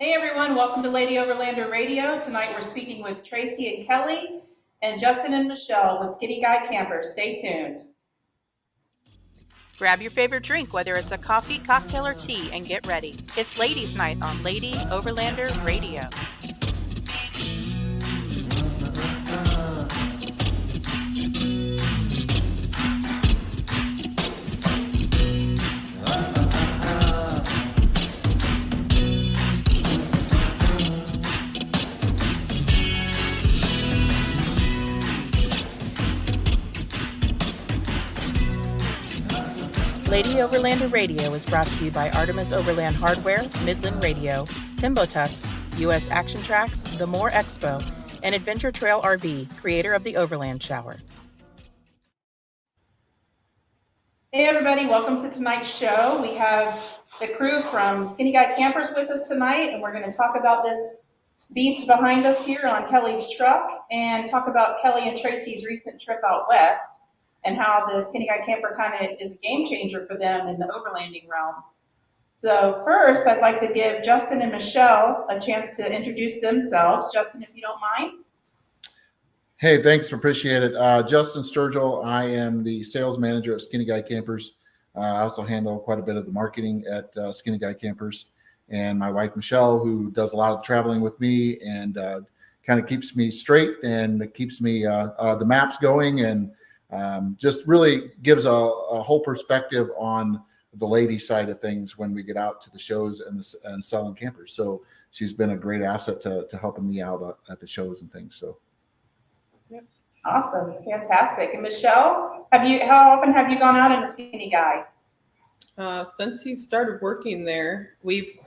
Hey everyone, welcome to Lady Overlander Radio. Tonight we're speaking with Traci and Kelly and Justin and Michelle with Skinny Guy Campers. Stay tuned. Grab your favorite drink, whether it's a coffee, cocktail, or tea, and get ready. It's Ladies' Night on Lady Overlander Radio. Lady Overlander Radio is brought to you by Artemis Overland Hardware, Midland Radio, Timbo Tusk, U.S. Action Tracks, The More Expo, and Adventure Trail RV, creator of the Overland Shower. Hey everybody, welcome to tonight's show. We have the crew from Skinny Guy Campers with us tonight, and we're going to talk about this beast behind us here on Kelly's truck and talk about Kelly and Traci's recent trip out west, and how the Skinny Guy Camper kind of is a game changer for them in the overlanding realm. So first, I'd like to give Justin and Michelle a chance to introduce themselves. Justin, if you don't mind. Hey, thanks, appreciate it. Justin Sturgill, I am the sales manager at Skinny Guy Campers. I also handle quite a bit of the marketing at Skinny Guy Campers. And my wife, Michelle, who does a lot of traveling with me and kind of keeps me straight and keeps me the maps going, and just really gives a whole perspective on the lady side of things when we get out to the shows and selling campers. So she's been a great asset to helping me out at the shows and things. So. Awesome, fantastic. And Michelle, how often have you gone out in the Skinny Guy? Since he started working there,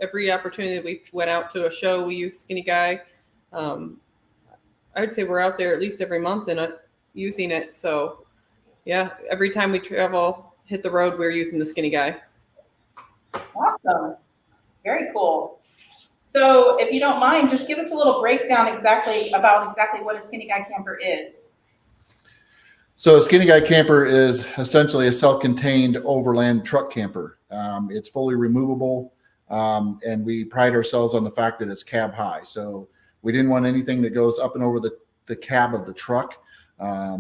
every opportunity that we went out to a show, we use Skinny Guy. I would say we're out there at least every month and using it. So yeah, every time we travel, hit the road, we're using the Skinny Guy. Awesome. Very cool. So if you don't mind, just give us a little breakdown exactly what a Skinny Guy camper is. So a Skinny Guy camper is essentially a self-contained overland truck camper. It's fully removable, and we pride ourselves on the fact that it's cab high. So we didn't want anything that goes up and over the cab of the truck.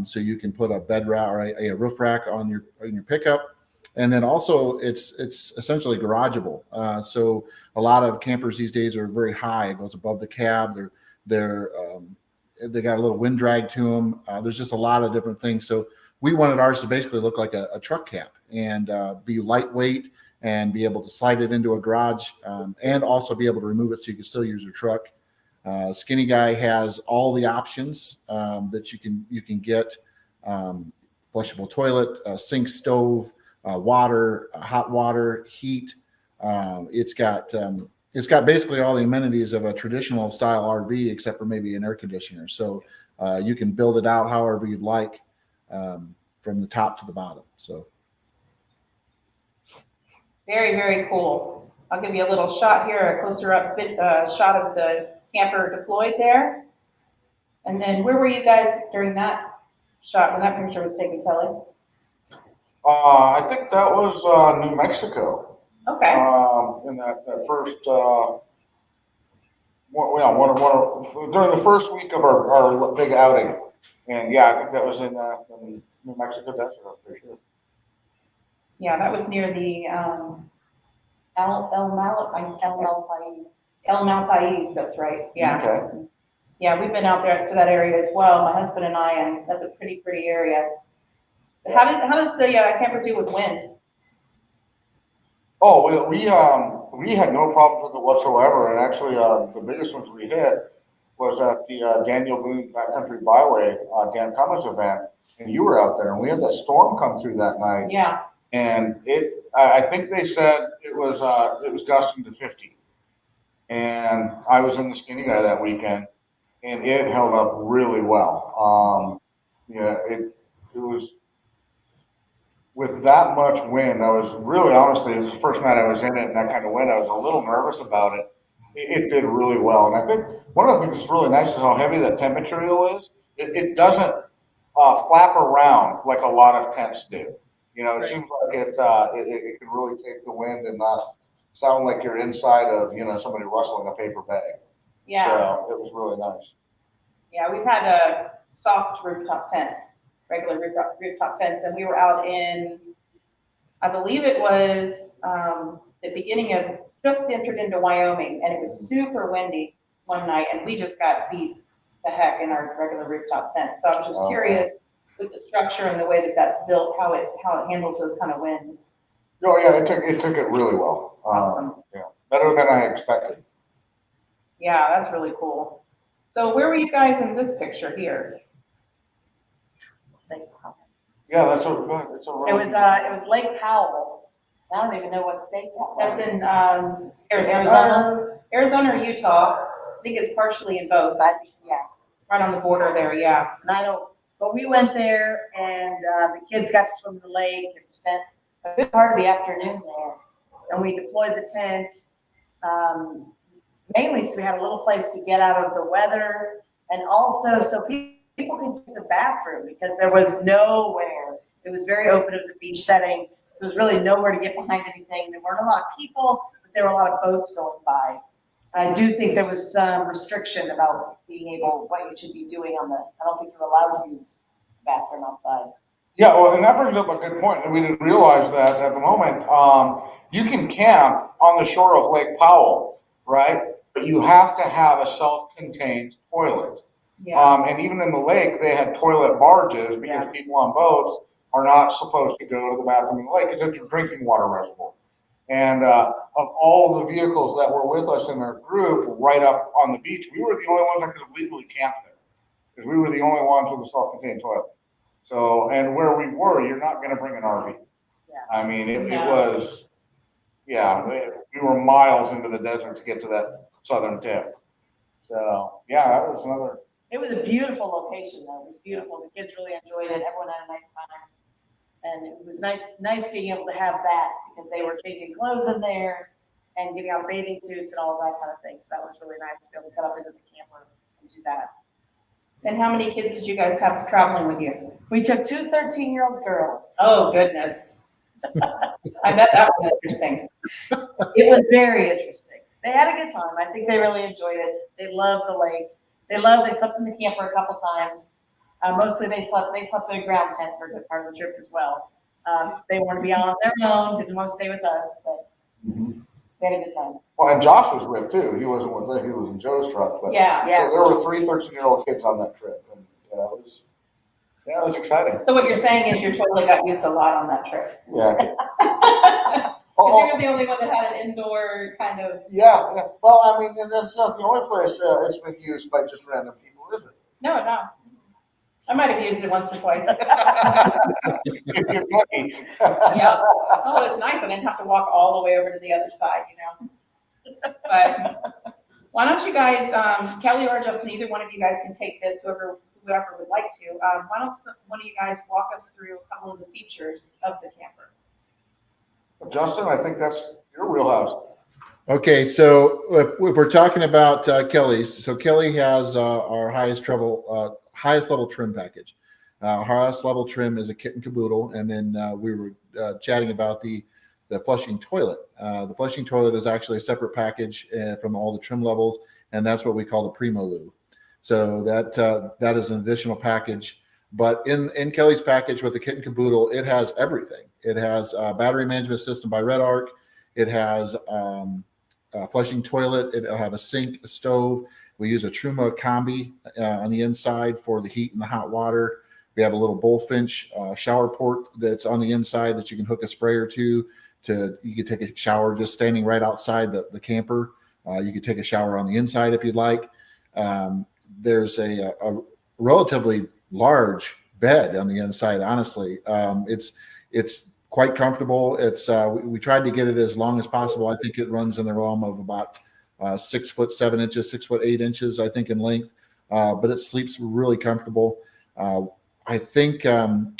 So you can put a bed rack or a roof rack on your pickup, and then also it's essentially garageable. So a lot of campers these days are very high; it goes above the cab. They got a little wind drag to them. There's just a lot of different things. So we wanted ours to basically look like a truck cab and be lightweight and be able to slide it into a garage, and also be able to remove it so you can still use your truck. Skinny Guy has all the options that you can get: flushable toilet, sink, stove, water, hot water, heat. It's got basically all the amenities of a traditional style RV, except for maybe an air conditioner. So you can build it out however you'd like, from the top to the bottom. So very, very cool. I'll give you a little shot here, a closer up shot of the camper deployed there. And then where were you guys during that shot when that picture was taken, Kelly? I think that was New Mexico. Okay. In that first, during the first week of our big outing, and yeah, I think that was in New Mexico desert for sure. Yeah, that was near the El Malpais. That's right. Yeah. Okay. Yeah, we've been out there to that area as well, my husband and I, and that's a pretty area. But how does the camper do with wind? Oh, we had no problems with it whatsoever, and actually the biggest ones we hit was at the Daniel Boone Backcountry Byway Dan Cummins event, and you were out there, and we had that storm come through that night. Yeah. And I think they said it was gusting to 50, and I was in the Skinny Guy that weekend, and it held up really well. It was. With that much wind, I was really, honestly, it was the first night I was in it, and that kind of wind, I was a little nervous about it. It did really well. And I think one of the things that's really nice is how heavy that tent material is. It doesn't flap around like a lot of tents do. It seems like it can really take the wind and not sound like you're inside of, somebody rustling a paper bag. Yeah, So it was really nice. yeah, we've had soft rooftop tents, regular rooftop tents, and we were out in, I believe it was the beginning of, just entered into Wyoming, and it was super windy one night, and we just got beat to heck in our regular rooftop tent. So I was just curious with the structure and the way that that's built, how it handles those kind of winds. Oh yeah, it took it really well. Awesome. Yeah, better than I expected. Yeah, that's really cool. So where were you guys in this picture here? Yeah, it's a It really. was Lake Powell. I don't even know what state that was. That's in Arizona, Arizona or Utah. I think it's partially in both. Yeah, Right on the border there, yeah. and I don't, but we went there and the kids got to swim in the lake and spent a good part of the afternoon there. And we deployed the tent, mainly so we had a little place to get out of the weather, and also so people could use the bathroom because there was nowhere. It was very open. It was a beach setting, so there was really nowhere to get behind anything. There weren't a lot of people, but there were a lot of boats going by. I do think there was some restriction about being able, what you should be doing I don't think you're allowed to use the bathroom outside. Yeah, well, and that brings up a good point, and we didn't realize that at the moment. You can camp on the shore of Lake Powell, right? But you have to have a self-contained toilet. Yeah. And even in the lake, they had toilet barges because people on boats are not supposed to go to the bathroom in the lake because it's a drinking water reservoir. And of all the vehicles that were with us in our group right up on the beach, we were the only ones that could have legally camped there because we were the only ones with a self-contained toilet. So, and where we were, you're not going to bring an RV. Yeah. I mean, it was, we were miles into the desert to get to that southern tip. So, yeah, that was another. It was a beautiful location, though. It was beautiful. The kids really enjoyed it. Everyone had a nice time. And it was nice being able to have that because they were changing clothes in there and getting out bathing suits and all that kind of thing. So that was really nice to be able to cut up into the camper and do that. And how many kids did you guys have traveling with you? We took two 13-year-old girls. Oh, goodness. I bet that was interesting. It was very interesting. They had a good time. I think they really enjoyed it. They loved the lake. They slept in the camper a couple times. Mostly they slept in a ground tent for a good part of the trip as well. They wanted to be on their own, didn't want to stay with us, but they had a good time. Well, and Josh was with too. He wasn't with us. He was in Joe's truck. But Yeah. So there were 3 13-year-old kids on that trip. And it was exciting. So what you're saying is you totally got used a lot on that trip. Yeah. Because you were the only one that had an indoor kind of. Yeah. Well, I mean, and that's not the only place it's been used by just random people, is it? No. I might have used it once or twice. If you're lucky. Yeah. Oh, it's nice. I didn't have to walk all the way over to the other side, But why don't you guys, Kelly or Justin, either one of you guys can take this, whoever would like to. Why don't one of you guys walk us through a couple of the features of the camper? Justin, I think that's your wheelhouse. Okay, so if we're talking about Kelly's, so Kelly has our highest level trim package. Our highest level trim is a kit and caboodle, and then we were chatting about the flushing toilet. The flushing toilet is actually a separate package from all the trim levels, and that's what we call the Primo Loo. So that is an additional package. But in Kelly's package with the kit and caboodle, it has everything. It has a battery management system by Red Arc. It has a flushing toilet. It'll have a sink, a stove. We use a Truma combi on the inside for the heat and the hot water. We have a little Bullfinch shower port that's on the inside that you can hook a sprayer to. You can take a shower just standing right outside the camper. You could take a shower on the inside if you'd like. There's a relatively large bed on the inside. Honestly, it's quite comfortable. It's we tried to get it as long as possible. I think it runs in the realm of about 6 foot 7 inches, 6 foot 8 inches, I think, in length. But it sleeps really comfortable. I think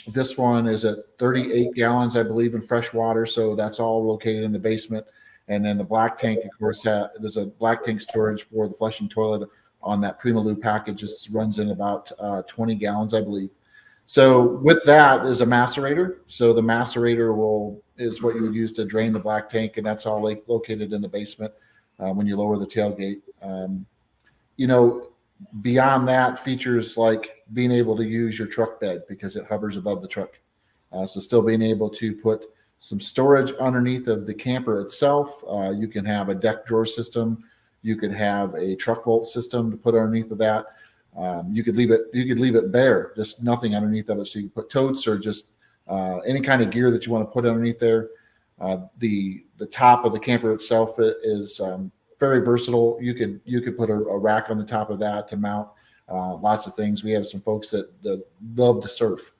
this one is at 38 gallons, I believe, in fresh water. So that's all located in the basement. And then the black tank, of course, there's a black tank storage for the flushing toilet on that Primo Loo package. It runs in about 20 gallons, I believe. So with that is a macerator. So the macerator will is what you would use to drain the black tank, and that's all located in the basement when you lower the tailgate. Beyond that, features like being able to use your truck bed because it hovers above the truck. So still being able to put some storage underneath of the camper itself. You can have a deck drawer system. You could have a truck vault system to put underneath of that. You could leave it bare, just nothing underneath of it. So you can put totes or just any kind of gear that you want to put underneath there. The top of the camper itself is very versatile. You could put a rack on the top of that to mount lots of things. We have some folks that love to surf,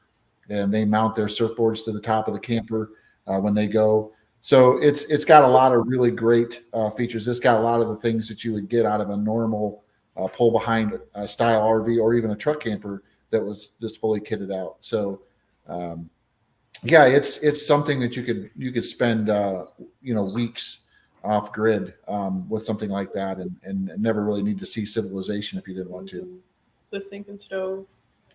and they mount their surfboards to the top of the camper when they go. So it's got a lot of really great features. It's got a lot of the things that you would get out of a normal pull behind style RV or even a truck camper that was just fully kitted out. So it's something that you could spend weeks off grid with something like that and never really need to see civilization if you didn't want to. The sink and stove.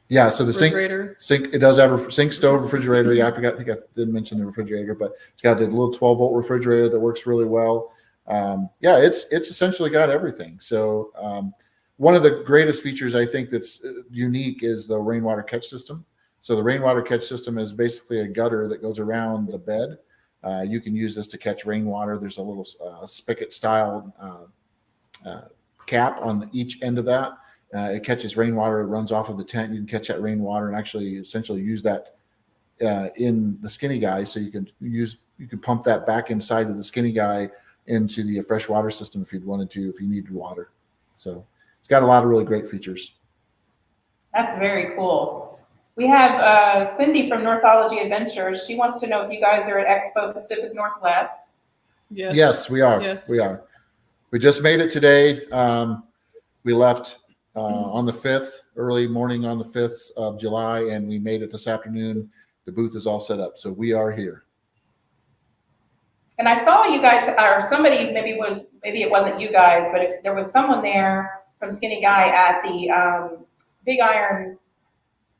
Yeah, so the sink, it does have a sink, stove, refrigerator. Yeah, I think I didn't mention the refrigerator, but it's got the little 12-volt refrigerator that works really well. It's essentially got everything. So one of the greatest features I think that's unique is the rainwater catch system. So the rainwater catch system is basically a gutter that goes around the bed. You can use this to catch rainwater. There's a little spigot style cap on each end of that. It catches rainwater. It runs off of the tent. You can catch that rainwater and actually essentially use that in the Skinny Guy. So you can pump that back inside of the Skinny Guy into the fresh water system if you wanted to, if you needed water. So it's got a lot of really great features. That's very cool. We have Cindy from Northology Adventures. She wants to know if you guys are at Expo Pacific Northwest. Yes, we are. Yes. We are. We just made it today. We left on the 5th, early morning on the 5th of July, and we made it this afternoon. The booth is all set up, so we are here. And I saw you guys, or somebody, maybe it wasn't you guys, but if there was someone there from Skinny Guy at the Big Iron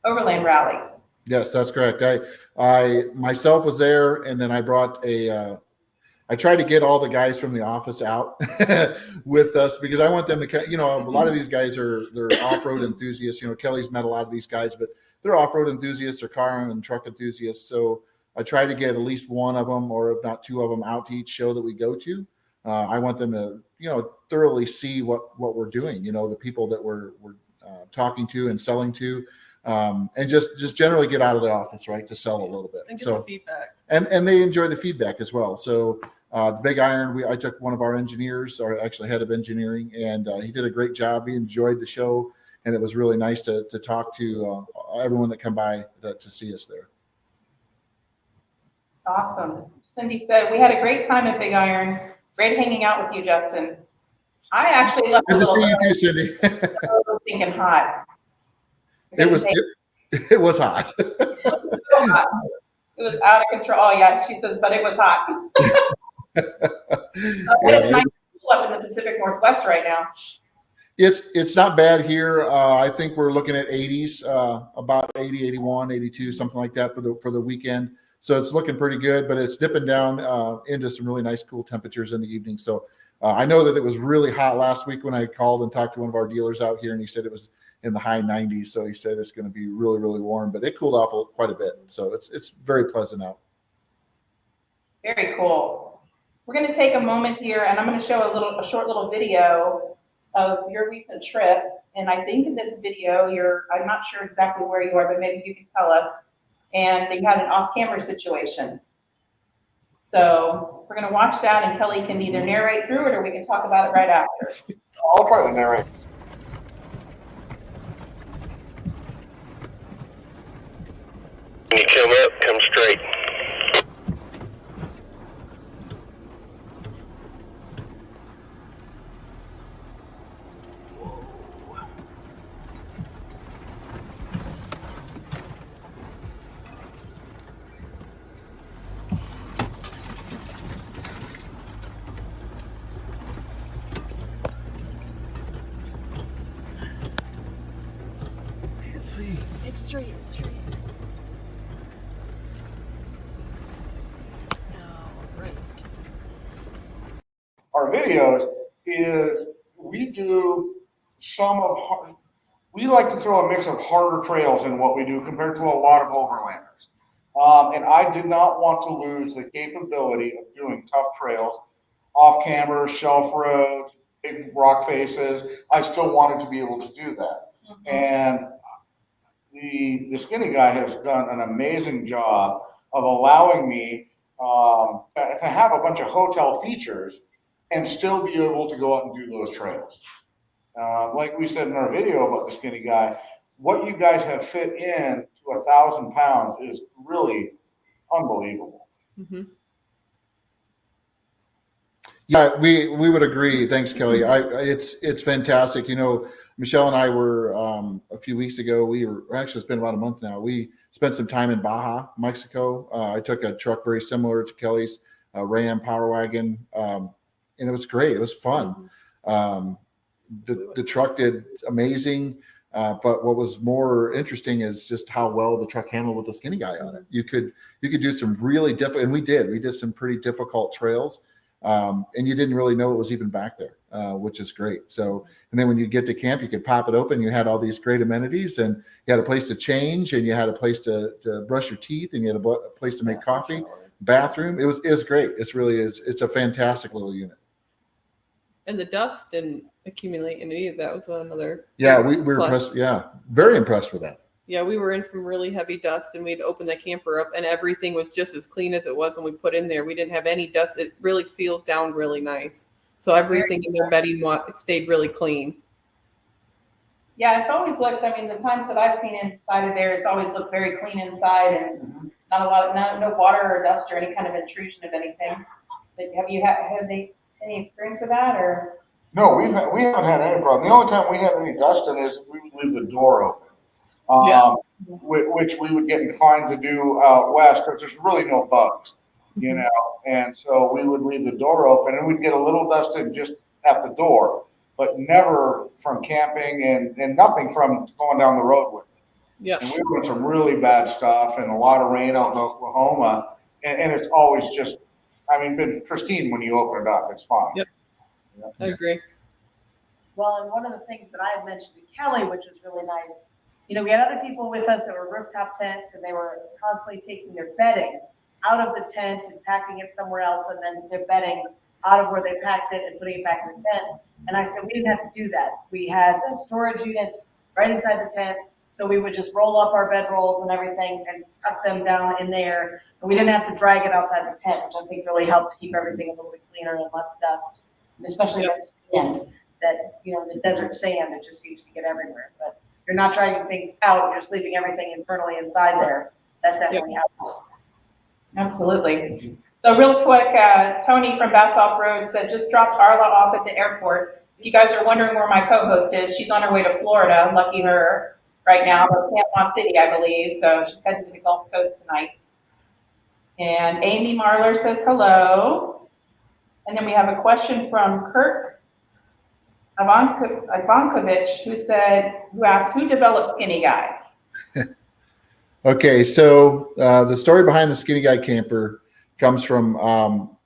Overland Rally. Yes, that's correct. I myself was there, and then I brought I tried to get all the guys from the office out with us because I want them to, a lot of these guys they're off-road enthusiasts. Kelly's met a lot of these guys, but they're off-road enthusiasts, they're car and truck enthusiasts. So I try to get at least one of them, or if not two of them, out to each show that we go to. I want them to, thoroughly see what we're doing, the people that we're talking to and selling to. And just generally get out of the office, right, to sell a little bit. And get the feedback. And they enjoy the feedback as well. So the Big Iron, I took one of our engineers, or actually head of engineering, and he did a great job. He enjoyed the show, and it was really nice to talk to everyone that come by to see us there. Awesome. Cindy said, we had a great time at Big Iron. Great hanging out with you, Justin. I actually left Good to see you too, Cindy. I was thinking hot. It was hot. It was out of control. Oh yeah, she says, but it was hot. It's nice up in the Pacific Northwest right now. It's not bad here. I think we're looking at 80s, about 80, 81, 82, something like that for the weekend. So it's looking pretty good, but it's dipping down into some really nice cool temperatures in the evening. So I know that it was really hot last week when I called and talked to one of our dealers out here, and he said it was in the high 90s. So he said it's going to be really, really warm, but it cooled off quite a bit. So it's very pleasant out. Very cool. We're going to take a moment here, and I'm going to show a short little video of your recent trip. And I think in this video, I'm not sure exactly where you are, but maybe you can tell us. And you had an off-camera situation. So we're going to watch that, and Kelly can either narrate through it or we can talk about it right after. I'll try to narrate. When you come up, come straight. It's straight. our videos is we like to throw a mix of harder trails in what we do compared to a lot of overlanders. And I did not want to lose the capability of doing tough trails, off camber, shelf roads, big rock faces. I still wanted to be able to do that. And the skinny guy has done an amazing job of allowing me to have a bunch of hotel features and still be able to go out and do those trails. Like we said in our video about the skinny guy, what you guys have fit in to 1,000 pounds is really unbelievable. Mm-hmm. Yeah, we would agree. Thanks, Kelly. It's fantastic. You know, Michelle and I were a few weeks ago. Actually, it's been about a month now. We spent some time in Baja, Mexico. I took a truck very similar to Kelly's, a Ram Power Wagon, and it was great. It was fun. The truck did amazing, but what was more interesting is just how well the truck handled with the skinny guy on it. You could do some really difficult, and we did some pretty difficult trails. And you didn't really know it was even back there, which is great. So, and then when you get to camp, you could pop it open. You had all these great amenities, and you had a place to change, and you had a place to brush your teeth, and you had a place to make coffee, bathroom. It was great. It's a fantastic little unit. And the dust didn't accumulate in it either. That was another. Yeah, we were impressed. Yeah, very impressed with that. Yeah, we were in some really heavy dust, and we'd open the camper up, and everything was just as clean as it was when we put in there. We didn't have any dust. It really seals down really nice. So everything in their bedding stayed really clean. Yeah, it's always looked, I mean, the times that I've seen inside of there, it's always looked very clean inside and not a lot of, no water or dust or any kind of intrusion of anything. Have you had any experience with that, or? No, we haven't had any problem. The only time we had any dust in is if we would leave the door open. Which we would get inclined to do out west because there's really no bugs, you know, and so we would leave the door open and we'd get a little dusted just at the door, but never from camping and nothing from going down the road with it. Yeah. And we were doing some really bad stuff and a lot of rain out in Oklahoma, and it's always just, I mean, been pristine when you open it up. It's fine. Yep. I agree. Well, and one of the things that I had mentioned to Kelly, which was really nice, you know, we had other people with us that were rooftop tents, and they were constantly taking their bedding out of the tent and packing it somewhere else, and then their bedding out of where they packed it and putting it back in the tent. And I said, we didn't have to do that. We had the storage units right inside the tent, so we would just roll up our bedrolls and everything and tuck them down in there. And we didn't have to drag it outside the tent, which I think really helped keep everything a little bit cleaner and less dust, and especially that sand, that, you know, the desert sand, it just seems to get everywhere. But you're not dragging things out, you're just leaving everything internally inside there. That definitely helps. Absolutely. So real quick, Tony from Bats Off Road said, just dropped Arla off at the airport. If you guys are wondering where my co-host is, she's on her way to Florida, lucky her, right now, but Panama City, I believe. So she's heading to the Gulf Coast tonight. And Amy Marler says hello. And then we have a question from Kirk Ivankovich, who asked, who developed Skinny Guy? Okay, so the story behind the Skinny Guy camper comes from one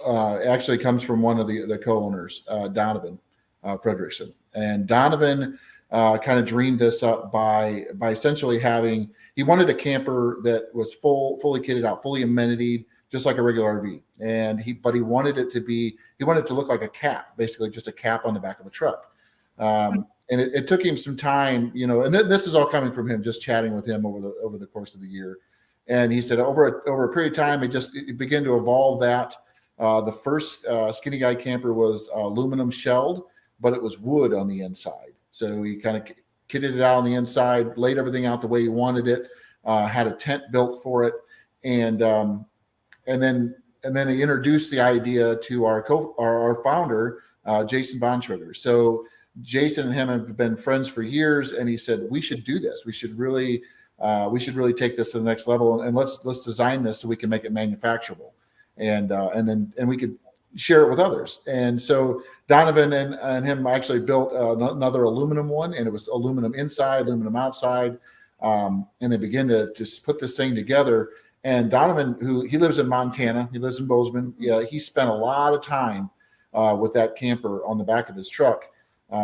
of the co-owners, Donovan Fredrickson. And Donovan kind of dreamed this up by essentially he wanted a camper that was fully kitted out, fully amenitied, just like a regular RV. And he wanted it to look like a cap, basically just a cap on the back of a truck. And it took him some time, you know, and this is all coming from him, just chatting with him over the course of the year. And he said over a period of time, it began to evolve that. The first Skinny Guy camper was aluminum shelled, but it was wood on the inside. So he kind of kitted it out on the inside, laid everything out the way he wanted it, had a tent built for it. And then he introduced the idea to our founder, Jason Bontrager. So Jason and him have been friends for years, and he said, we should do this. We should really take this to the next level, and let's design this so we can make it manufacturable, and we could share it with others. And so Donovan and him actually built another aluminum one, and it was aluminum inside, aluminum outside, and they began to just put this thing together. And Donovan, he lives in Montana, he lives in Bozeman. Yeah, he spent a lot of time with that camper on the back of his truck,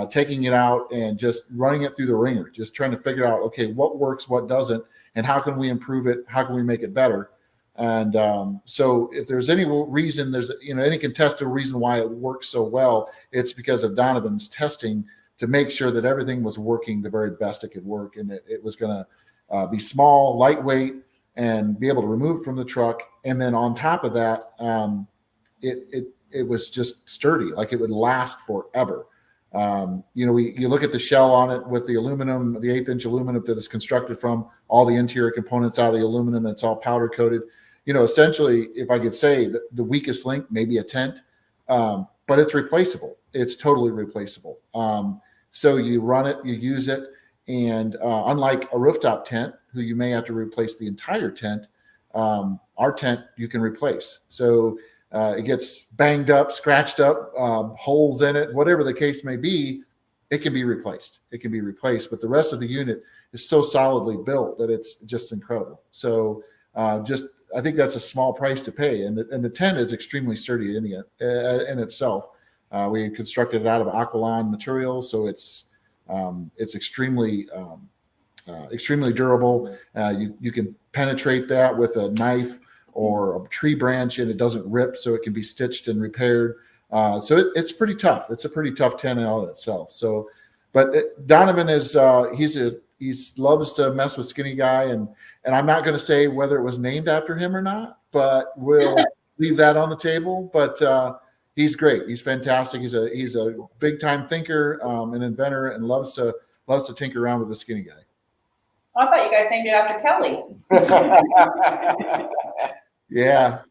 taking it out and just running it through the ringer, just trying to figure out, okay, what works, what doesn't, and how can we improve it? How can we make it better? And so if there's any reason, there's, any contested reason why it works so well, it's because of Donovan's testing to make sure that everything was working the very best it could work. And it was going to be small, lightweight, and be able to remove from the truck. And then on top of that, it was just sturdy, like it would last forever. You look at the shell on it with the aluminum, the 1/8-inch aluminum that is constructed from, all the interior components out of the aluminum, that's all powder coated. Essentially, if I could say that the weakest link, maybe a tent, but it's replaceable. It's totally replaceable. So you run it, you use it, and unlike a rooftop tent, who you may have to replace the entire tent, our tent you can replace. So it gets banged up, scratched up, holes in it, whatever the case may be, it can be replaced. It can be replaced, but the rest of the unit is so solidly built that it's just incredible. So I think that's a small price to pay, and the tent is extremely sturdy in itself. We constructed it out of Aqualon materials, so it's extremely durable. You can penetrate that with a knife or a tree branch, and it doesn't rip, so it can be stitched and repaired. So it's pretty tough. It's a pretty tough tent in all itself. So, but Donovan is he loves to mess with Skinny Guy, and I'm not going to say whether it was named after him or not, but we'll leave that on the table. But he's great. He's fantastic. He's a big time thinker, an inventor, and loves to tinker around with the Skinny Guy. Oh, I thought you guys named it after Kelly. Yeah.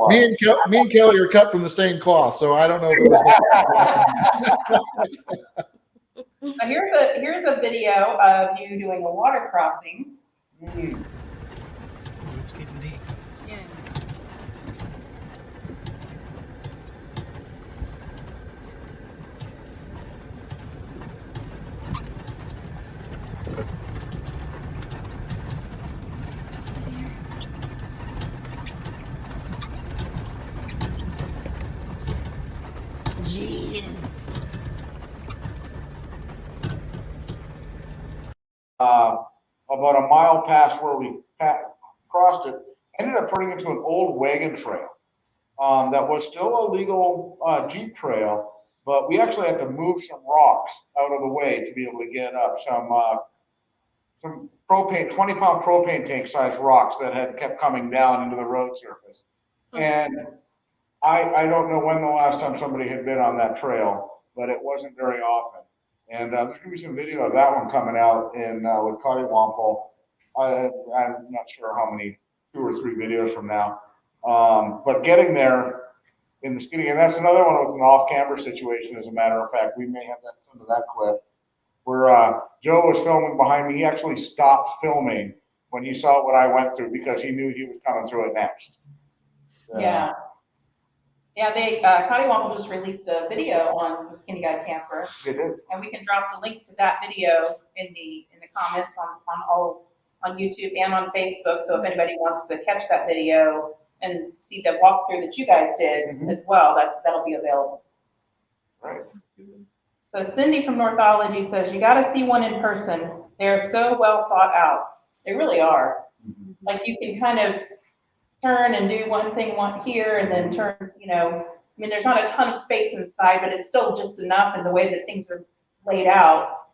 Me and Kelly are cut from the same cloth, so I don't know if it was. So here's a video of you doing a water crossing. It's getting deep. Yeah. Jeez. About a mile past where we crossed it, ended up turning into an old wagon trail that was still a legal Jeep trail, but we actually had to move some rocks out of the way to be able to get up some propane, 20-pound propane tank sized rocks that had kept coming down into the road surface. And I don't know when the last time somebody had been on that trail, but it wasn't very often. And there's going to be some video of that one coming out with Cottywomple. I'm not sure how many, 2 or 3 videos from now. But getting there in the Skinny, and that's another one with an off-camera situation, as a matter of fact. We may have some of that clip where Joe was filming behind me. He actually stopped filming when he saw what I went through because he knew he was coming through it next. Yeah. Yeah, Cottywomple just released a video on the Skinny Guy camper. They did. And we can drop the link to that video in the comments on YouTube and on Facebook. So if anybody wants to catch that video and see the walkthrough that you guys did as well, that'll be available. Right. So Cindy from Northology says, you got to see one in person. They're so well thought out. They really are. Like you can kind of turn and do one thing here and then turn, there's not a ton of space inside, but it's still just enough in the way that things are laid out.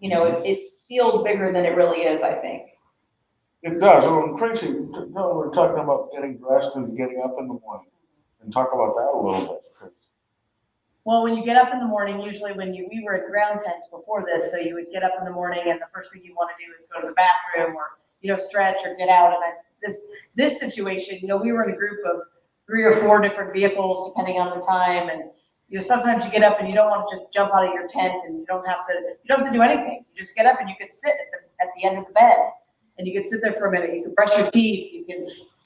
It feels bigger than it really is, I think. It does. Well, Traci, we're talking about getting dressed and getting up in the morning, and talk about that a little bit. Well, when you get up in the morning, usually we were at ground tents before this, so you would get up in the morning and the first thing you want to do is go to the bathroom or, stretch or get out. And this situation, we were in a group of 3 or 4 different vehicles, depending on the time. And, sometimes you get up and you don't want to just jump out of your tent and you don't have to do anything. You just get up and you could sit at the end of the bed and you could sit there for a minute. You could brush your teeth.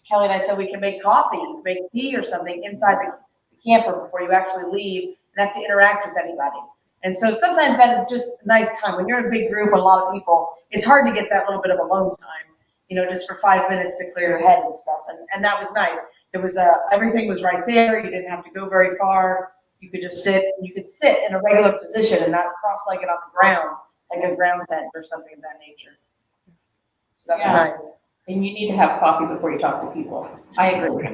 Kelly and I said we can make coffee, make tea or something inside the camper before you actually leave and have to interact with anybody. And so sometimes that is just a nice time. When you're in a big group, a lot of people, it's hard to get that little bit of alone time, just for 5 minutes to clear your head and stuff. And that was nice. There was everything was right there. You didn't have to go very far. You could just sit in a regular position and not cross-legged on the ground, like a ground tent or something of that nature. So that was Yeah. nice. And you need to have coffee before you talk to people. I agree.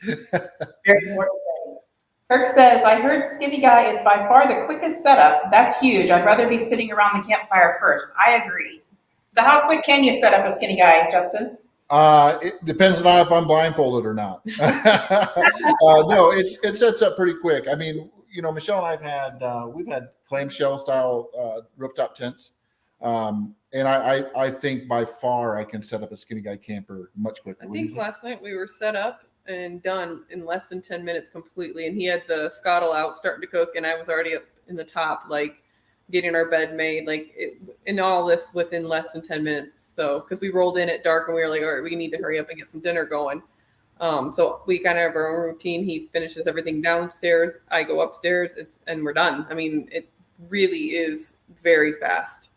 Very important things. Kirk says, I heard Skinny Guy is by far the quickest setup. That's huge. I'd rather be sitting around the campfire first. I agree. So how quick can you set up a Skinny Guy, Justin? It depends on if I'm blindfolded or not. No, it sets up pretty quick. I mean, you know, Michelle and we've had clamshell style rooftop tents. And I think by far I can set up a Skinny Guy camper much quicker. I think last night we were set up and done in less than 10 minutes completely. And he had the scuttle out starting to cook, and I was already up in the top, like getting our bed made, and all this within less than 10 minutes. So, because we rolled in at dark and we were like, all right, we need to hurry up and get some dinner going. So we kind of have our own routine. He finishes everything downstairs. I go upstairs, and we're done. I mean, it really is very fast.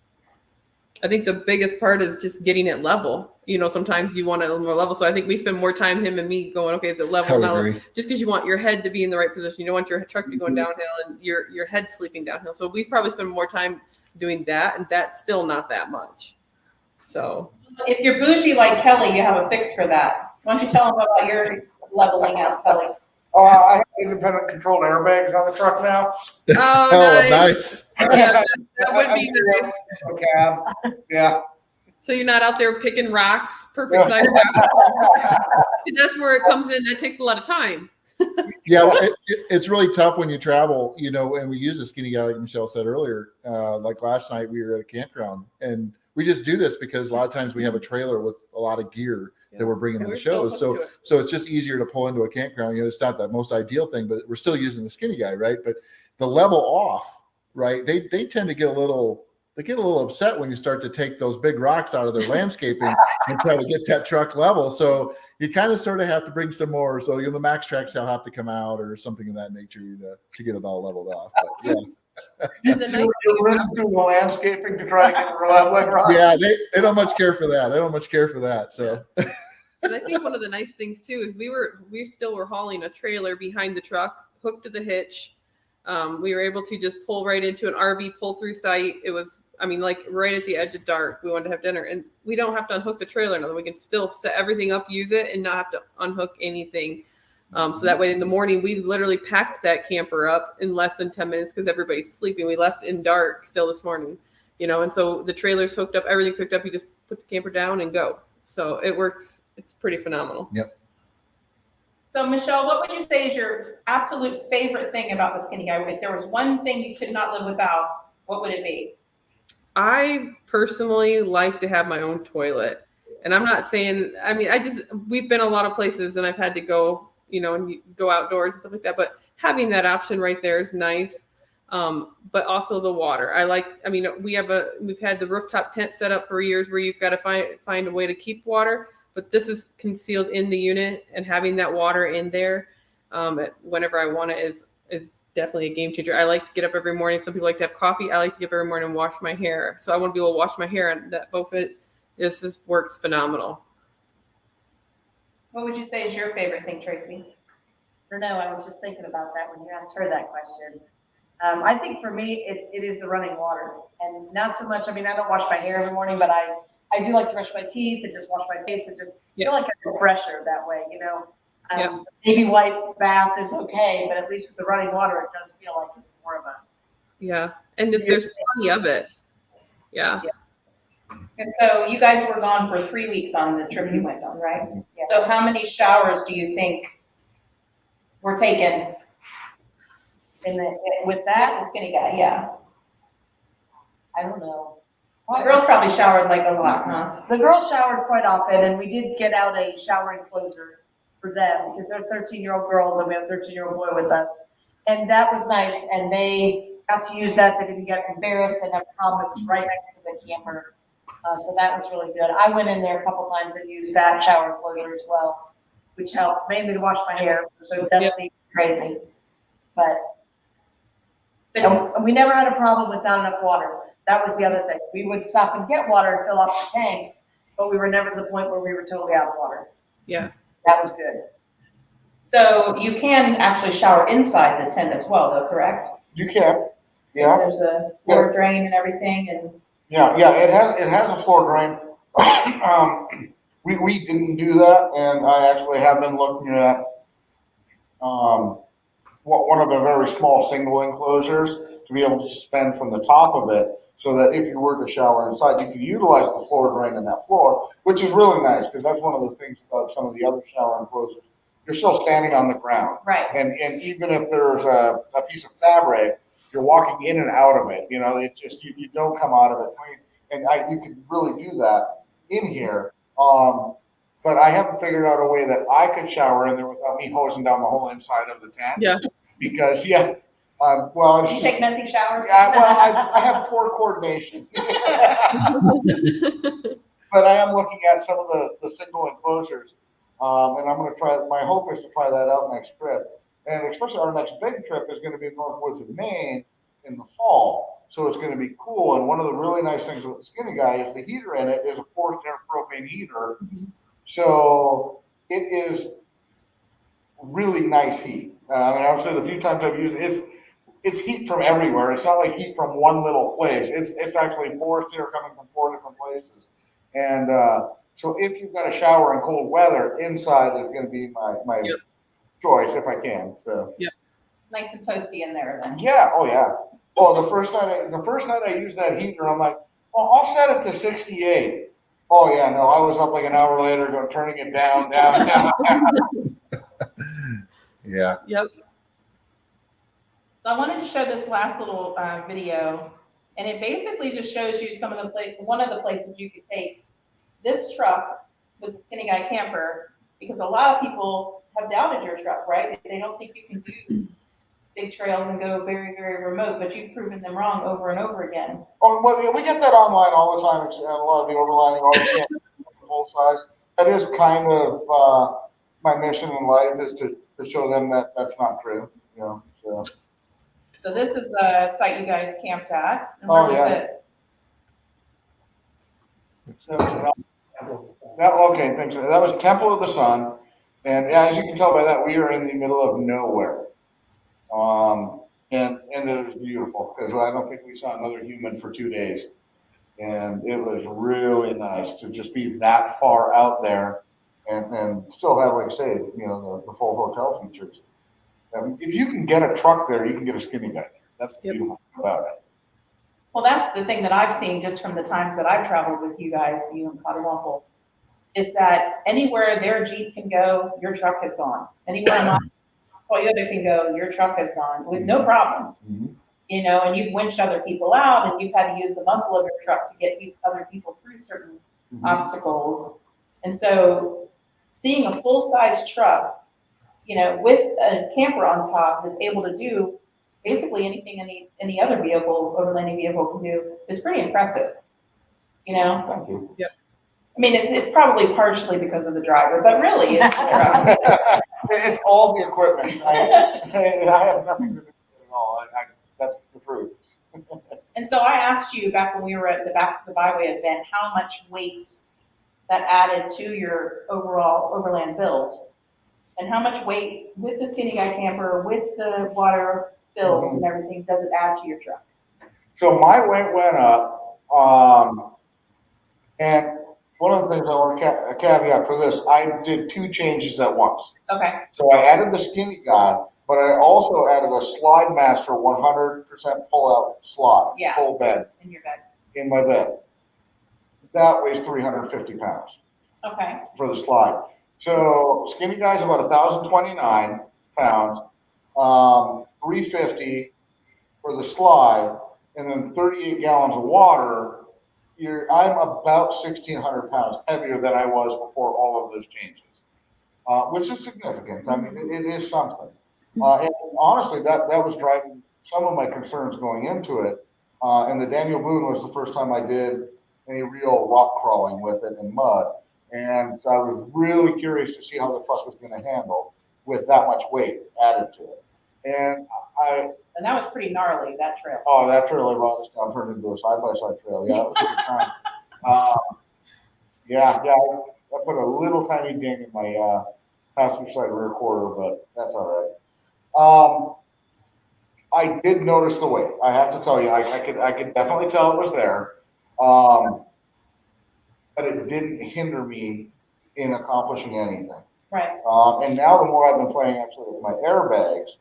I think the biggest part is just getting it level. You know, sometimes you want it a little more level. So I think we spend more time, him and me, going, okay, is it level? Now, just because you want your head to be in the right position. You don't want your truck to be going downhill and your head sleeping downhill. So we probably spend more time doing that, and that's still not that much. So if you're bougie like Kelly, you have a fix for that. Why don't you tell them about your leveling out, Kelly? I have independent controlled airbags on the truck now. Oh, nice. Yeah, that would be nice. Cab. Yeah. So you're not out there picking rocks, perfect size rocks. That's where it comes in. That takes a lot of time. Yeah, it's really tough when you travel, you know, and we use a Skinny Guy, like Michelle said earlier. Like last night, we were at a campground, and we just do this because a lot of times we have a trailer with a lot of gear that we're bringing to the shows. So it's just easier to pull into a campground. You know, it's not the most ideal thing, but we're still using the Skinny Guy, right? But the level off, right? They tend to get a little upset when you start to take those big rocks out of their landscaping and try to get that truck level. So you kind of sort of have to bring some more. So, you know, the Max Tracks will have to come out or something of that nature to get it all leveled off. But, yeah. And the nice You're running through the landscaping to try to get the leveling right. Yeah, they don't much care for that. They don't much care for that. So, and I think one of the nice things too is we still were hauling a trailer behind the truck, hooked to the hitch. We were able to just pull right into an RV pull through site. It was, I mean, like right at the edge of dark. We wanted to have dinner, and we don't have to unhook the trailer now. We can still set everything up, use it, and not have to unhook anything. So that way in the morning, we literally packed that camper up in less than 10 minutes because everybody's sleeping. We left in dark still this morning, you know, and so the trailer's hooked up, everything's hooked up. You just put the camper down and go. So it works. It's pretty phenomenal. Yep. So Michelle, what would you say is your absolute favorite thing about the Skinny Guy? If there was one thing you could not live without, what would it be? I personally like to have my own toilet. And I'm not saying, I mean, we've been a lot of places and I've had to go, you know, and you go outdoors and stuff like that. But having that option right there is nice. But also the water. We've had the rooftop tent set up for years where you've got to find a way to keep water. But this is concealed in the unit, and having that water in there whenever I want it is definitely a game changer. I like to get up every morning. Some people like to have coffee. I like to get up every morning and wash my hair. So I want to be able to wash my hair, and that this just works phenomenal. What would you say is your favorite thing, Traci? No, I was just thinking about that when you asked her that question. I think for me, it is the running water, and not so much. I mean, I don't wash my hair every morning, but I do like to brush my teeth and just wash my face and just feel like I'm fresher that way, you know. Maybe white bath is okay, but at least with the running water, it does feel like it's more of a. Yeah, and there's plenty of it. Yeah. And so you guys were gone for 3 weeks on the trip you went on, right? Yeah. So how many showers do you think were taken? With that, The Skinny Guy, yeah. I don't know. The girls probably showered like a lot, huh? The girls showered quite often, and we did get out a shower enclosure for them because they're 13-year-old girls, and we have a 13-year-old boy with us. And that was nice, and they got to use that. They didn't get embarrassed. They didn't have a problem. It was right next to the camper. So that was really good. I went in there a couple times and used that shower enclosure as well, which helped mainly to wash my hair. So dusty, crazy. But we never had a problem with not enough water. That was the other thing. We would stop and get water and fill up the tanks, but we were never to the point where we were totally out of water. Yeah. That was good. So you can actually shower inside the tent as well, though, correct? You can, yeah. There's a floor drain and everything, and Yeah, it has a floor drain. We didn't do that, and I actually have been looking at one of the very small single enclosures to be able to suspend from the top of it, so that if you were to shower inside, you could utilize the floor drain in that floor, which is really nice because that's one of the things about some of the other shower enclosures. You're still standing on the ground, right. and even if there's a piece of fabric, you're walking in and out of it. You know, it's just you don't come out of it clean, and you could really do that in here. But I haven't figured out a way that I could shower in there without me hosing down the whole inside of the tent. Yeah. Because well, You take messy showers? yeah, well, I have poor coordination. But I am looking at some of the single enclosures, and I'm going to try. My hope is to try that out next trip, and especially our next big trip is going to be in Northwoods of Maine in the fall. So it's going to be cool. And one of the really nice things with the Skinny Guy is the heater in it is a forced air propane heater. Mm-hmm. So it is really nice heat. I mean, I've said a few times I've used it. It's heat from everywhere. It's not like heat from one little place. It's actually forced air coming from 4 different places. And so if you've got a shower in cold weather, inside is going to be my Yep. choice if I can. So Nice and toasty in there then. yeah, oh yeah. Well, the first night I used that heater, I'm like, well, I'll set it to 68. Oh yeah, no, I was up like an hour later, turning it down. Yeah. Yep. So I wanted to show this last little video, and it basically just shows you some of one of the places you could take this truck with the Skinny Guy camper, because a lot of people have doubted your truck, right? They don't think you can do big trails and go very, very remote, but you've proven them wrong over and over again. Oh, well, yeah, we get that online all the time. A lot of the overlanding, all the full size. That is kind of my mission in life, is to show them that that's not true. You know. So this is the site you guys camped at. And where was this? Okay, thanks. That was Temple of the Sun, and as you can tell by that, we are in the middle of nowhere. And it was beautiful because I don't think we saw another human for 2 days, and it was really nice to just be that far out there and still have, like I say, you know, the full hotel features. If you can get a truck there, you can get a Skinny Guy there. That's the beautiful thing about it. Well, that's the thing that I've seen just from the times that I've traveled with you guys, you and Cottawampel, is that anywhere their Jeep can go, your truck has gone. Anywhere my Toyota can go, your truck has gone with no problem. Mm-hmm. You know, and you've winched other people out, and you've had to use the muscle of your truck to get other people through certain obstacles. And so seeing a full-size truck, you know, with a camper on top that's able to do basically anything any other vehicle, overlanding vehicle can do, is pretty impressive. You know? Thank you. Yep. I mean, it's probably partially because of the driver, but really it's the driver. It's all the equipment. I have nothing to do with it at all. That's the truth. And so I asked you back when we were at the Back of the Byway event, how much weight that added to your overall overland build, and how much weight with the Skinny Guy camper, with the water build and everything, does it add to your truck? So my weight went up, and one of the things I want to caveat for this, I did 2 changes at once. Okay. So I added the Skinny Guy, but I also added a Slide Master 100% pull-out slide, full bed. In your bed. In my bed. That weighs 350 pounds. Okay. For the slide. So Skinny Guy's about 1,029 pounds, 350 for the slide, and then 38 gallons of water. I'm about 1,600 pounds heavier than I was before all of those changes, which is significant. I mean, it is something. And honestly, that was driving some of my concerns going into it. And the Daniel Boone was the first time I did any real rock crawling with it in mud. And I was really curious to see how the truck was going to handle with that much weight added to it. And that was pretty gnarly, that trail. Oh, that trail I brought us down turned into a side-by-side trail. Yeah, it was a good time. I put a little tiny ding in my passenger side rear quarter, but that's all right. I did notice the weight. I have to tell you, I could definitely tell it was there. But it didn't hinder me in accomplishing anything. Right. And now the more I've been playing actually with my airbags,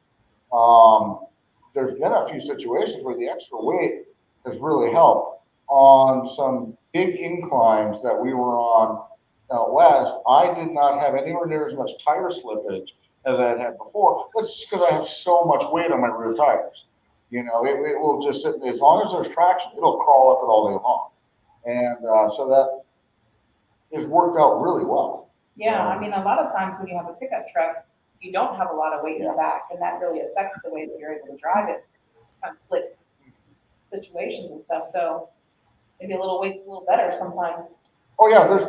there's been a few situations where the extra weight has really helped. On some big inclines that we were on out west, I did not have anywhere near as much tire slippage as I had before. That's just because I have so much weight on my rear tires. You know, it will just sit, as long as there's traction, it'll crawl up it all day long. And so that has worked out really well. Yeah, I mean, a lot of times when you have a pickup truck, you don't have a lot of weight in the back, and that really affects the way that you're able to drive it. Kind of slick situations and stuff, so maybe a little weight's a little better sometimes. Oh yeah, there's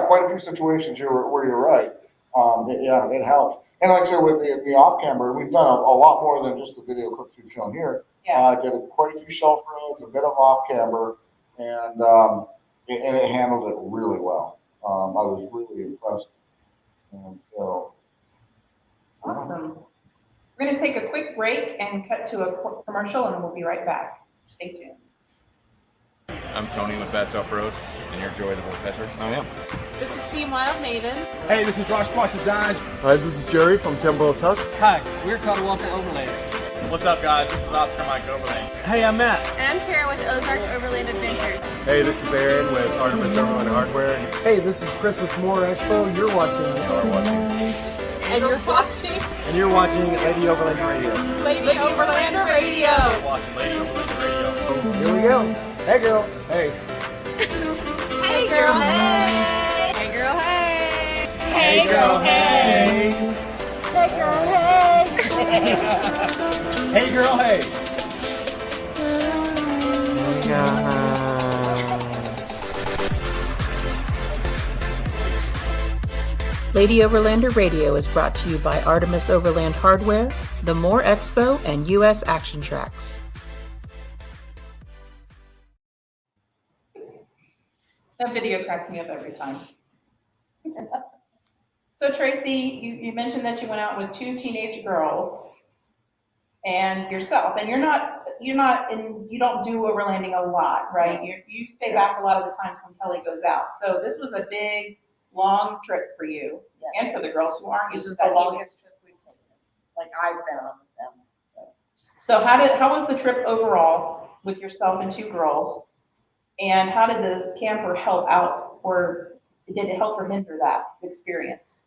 quite a few situations here where you're right. It helps. And like I said, with the off camber, we've done a lot more than just the video clips we've shown here. Yeah. I did quite a few shelf roads, a bit of off camber, and it handled it really well. I was really impressed. And so. Awesome. We're going to take a quick break and cut to a commercial, and then we'll be right back. Stay tuned. I'm Tony with Bats Off Road, and you're Joy the Woodpecker. I am. This is Team Wild Maven. Hey, this is Ross Cross Design. Hi, this is Jerry from Timbo Tusk. Hi, we're Caldwell Overland. What's up, guys? This is Oscar Mike Overland. Hey, I'm Matt. And I'm Kara with Ozark Overland Adventures. Hey, this is Aaron with Artemis Overland Hardware. Hey, this is Chris with More Expo. You're watching. And you're watching. And you're watching Lady Overland Radio. Lady Overlander Radio. You're watching Lady Overland Radio. Here we go. Hey, girl. Hey. Hey, girl, hey. Hey, girl, hey. Hey, girl, hey. Hey, girl, hey. Hey, girl, hey. Lady Overlander Radio is brought to you by Artemis Overland Hardware, the More Expo, and U.S. Action Tracks. That video cracks me up every time. So Traci, you mentioned that you went out with 2 teenage girls and yourself, and you don't do overlanding a lot, right? You stay back a lot of the times when Kelly goes out. So this was a big, long trip for you and for the girls who aren't. This is the longest trip we've taken. Like I've been on with them. So how was the trip overall with yourself and 2 girls? And how did the camper help out, or did it help or hinder that experience?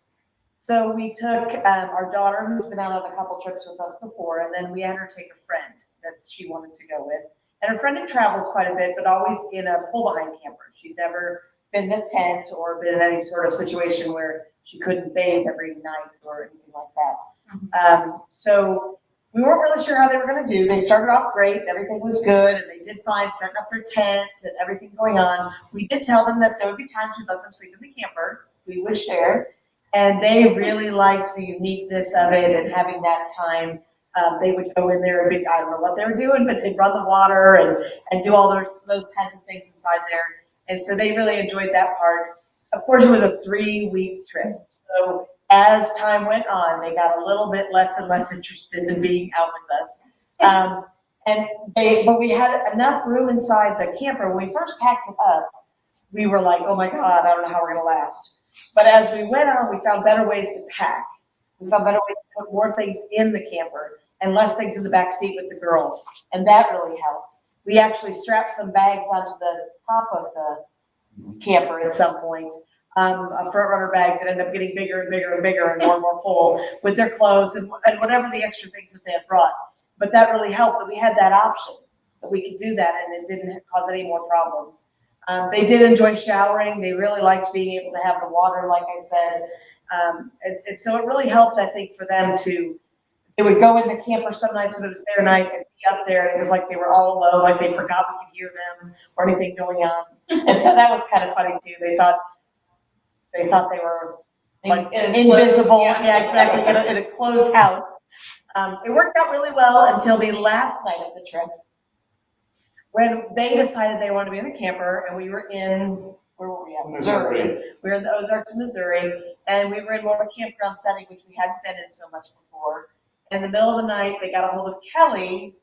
So we took our daughter, who's been out on a couple trips with us before, and then we had her take a friend that she wanted to go with. And her friend had traveled quite a bit, but always in a pull-behind camper. She'd never been in a tent or been in any sort of situation where she couldn't bathe every night or anything like that. So we weren't really sure how they were going to do. They started off great. Everything was good, and they did fine setting up their tent and everything going on. We did tell them that there would be times we'd let them sleep in the camper. We would share. And they really liked the uniqueness of it and having that time. They would go in there and be, I don't know what they were doing, but they'd run the water and do all those kinds of things inside there. And so they really enjoyed that part. Of course, it was a 3-week trip. So as time went on, they got a little bit less and less interested in being out with us. But we had enough room inside the camper. When we first packed it up, we were like, oh my God, I don't know how we're going to last. But as we went on, we found better ways to pack. We found better ways to put more things in the camper and less things in the back seat with the girls. And that really helped. We actually strapped some bags onto the top of the camper at some point. A front runner bag that ended up getting bigger and bigger and bigger and more full with their clothes and whatever the extra things that they had brought. But that really helped that we had that option, that we could do that and it didn't cause any more problems. They did enjoy showering. They really liked being able to have the water, like I said. And so it really helped, I think, for them to, they would go in the camper some nights when it was their night and be up there. And it was like they were all alone, like they forgot we could hear them or anything going on. And so that was kind of funny too. They thought they were like invisible. Yeah, exactly. In a closed house. It worked out really well until the last night of the trip, when they decided they wanted to be in the camper, and we were in, where were we at? Missouri. We were in the Ozarks, Missouri, and we were in more of a campground setting, which we hadn't been in so much before. In the middle of the night, they got a hold of Kelly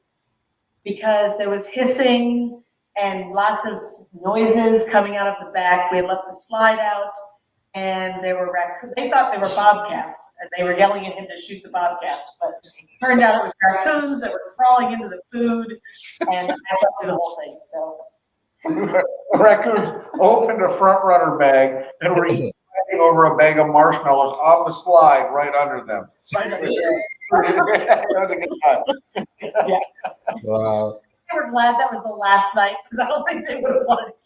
because there was hissing and lots of noises coming out of the back. We had left the slide out, and there were raccoons. They thought they were bobcats, and they were yelling at him to shoot the bobcats, but it turned out it was raccoons that were crawling into the food, and I slept through the whole thing, so. The raccoons opened a front runner bag and were eating over a bag of marshmallows on the slide right under them. Wow. They were glad that was the last night, because I don't think they would have wanted to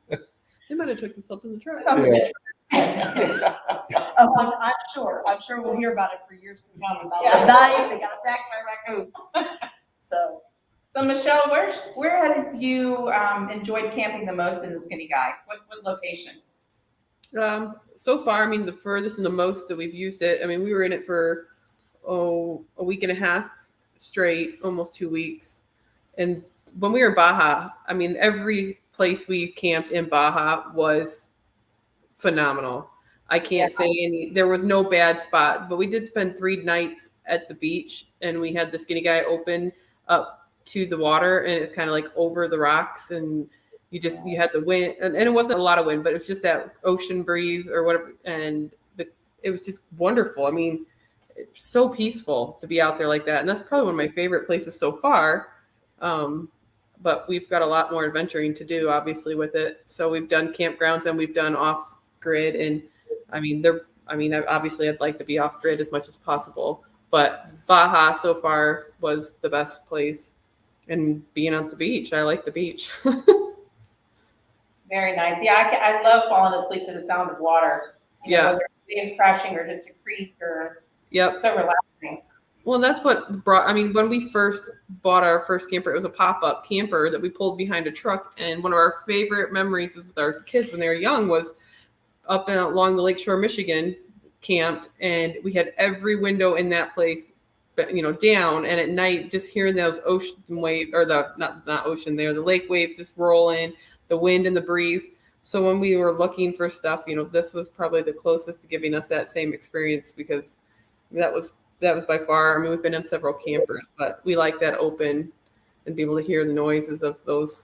camp. They might have took this up in the truck. I'm sure we'll hear about it for years to come, about the night they got attacked by raccoons. So Michelle, where have you enjoyed camping the most in the Skinny Guy? What location? So far, I mean, the furthest and the most that we've used it, I mean, we were in it for, a week and a half straight, almost 2 weeks. And when we were in Baja, I mean, every place we camped in Baja was phenomenal. I can't say there was no bad spot, but we did spend 3 nights at the beach, and we had the Skinny Guy open up to the water, and it's kind of like over the rocks, and you had the wind, and it wasn't a lot of wind, but it was just that ocean breeze or whatever, and it was just wonderful. I mean, it's so peaceful to be out there like that, and that's probably one of my favorite places so far. But we've got a lot more adventuring to do, obviously, with it. So we've done campgrounds and we've done off grid, and obviously I'd like to be off grid as much as possible, but Baja so far was the best place. And being on the beach, I like the beach. Very nice. Yeah, I love falling asleep to the sound of water. Whether it's waves crashing or just a creek or so relaxing. Well, that's what when we first bought our first camper, it was a pop-up camper that we pulled behind a truck. And one of our favorite memories with our kids when they were young was up along the Lakeshore, Michigan, camped. And we had every window in that place, down. And at night, just hearing those ocean waves, or not ocean there, the lake waves just rolling, the wind and the breeze. So when we were looking for stuff, this was probably the closest to giving us that same experience, because that was by far, I mean, we've been in several campers, but we like that open and be able to hear the noises of those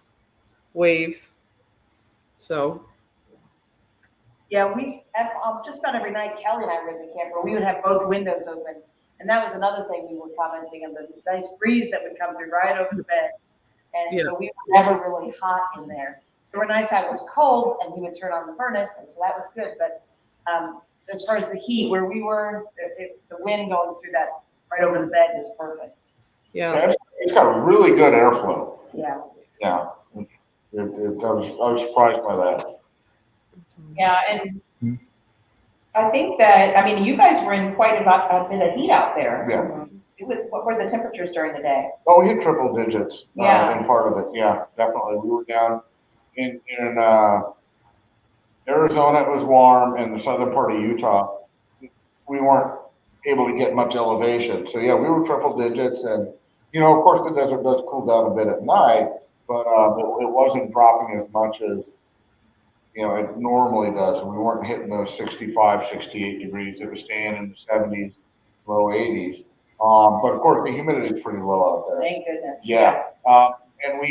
waves. So. Yeah, just about every night, Kelly and I were in the camper, we would have both windows open. And that was another thing we were commenting on, the nice breeze that would come through right over the bed. And so we were never really hot in there. There were nights I was cold and he would turn on the furnace, and so that was good. But as far as the heat, where we were, the wind going through that right over the bed was perfect. Yeah. It's got really good airflow. Yeah. Yeah. I was surprised by that. Yeah, and I think that, you guys were in quite a bit of heat out there. Yeah. What were the temperatures during the day? Oh, we hit triple digits in part of it. Yeah, definitely. We were down in Arizona, it was warm, and the southern part of Utah, we weren't able to get much elevation. So yeah, we were triple digits, and of course the desert does cool down a bit at night, but it wasn't dropping as much as it normally does. We weren't hitting those 65, 68 degrees. It was staying in the 70s, low 80s. But of course the humidity is pretty low out there. Thank goodness. Yeah. Yes. And